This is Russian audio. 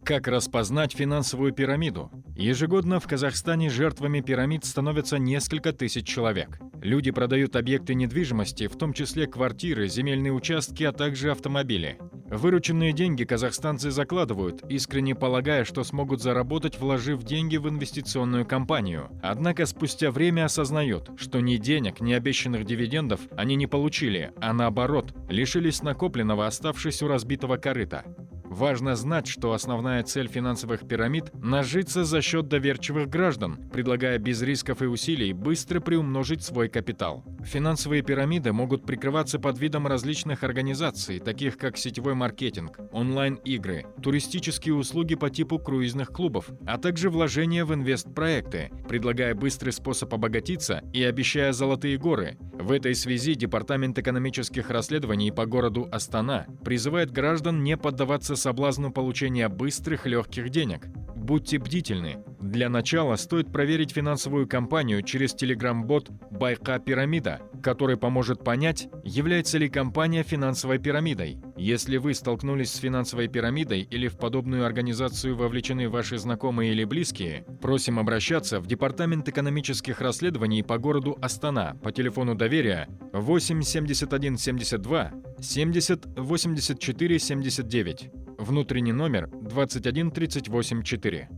Как распознать финансовую пирамиду? Ежегодно в Казахстане жертвами пирамид становятся несколько тысяч человек. Люди продают объекты недвижимости, в том числе квартиры, земельные участки, а также автомобили. Вырученные деньги казахстанцы закладывают, искренне полагая, что смогут заработать, вложив деньги в инвестиционную компанию. Однако спустя время осознают, что ни денег, ни обещанных дивидендов они не получили, а наоборот, лишились накопленного, оставшись у разбитого корыта. Важно знать, что основная цель финансовых пирамид – нажиться за счет доверчивых граждан, предлагая без рисков и усилий быстро приумножить свой капитал. Финансовые пирамиды могут прикрываться под видом различных организаций, таких как сетевой маркетинг, онлайн-игры, туристические услуги по типу круизных клубов, а также вложения в инвестпроекты, предлагая быстрый способ обогатиться и обещая золотые горы. В этой связи Департамент экономических расследований по городу Астана призывает граждан не поддаваться соблазну получения быстрых, легких денег. Будьте бдительны. Для начала стоит проверить финансовую компанию через телеграм-бот «Байка Пирамида», который поможет понять, является ли компания финансовой пирамидой. Если вы столкнулись с финансовой пирамидой или в подобную организацию вовлечены ваши знакомые или близкие, просим обращаться в Департамент экономических расследований по городу Астана по телефону доверия 8 71 72 70 84 79. Внутренний номер 21 38 4.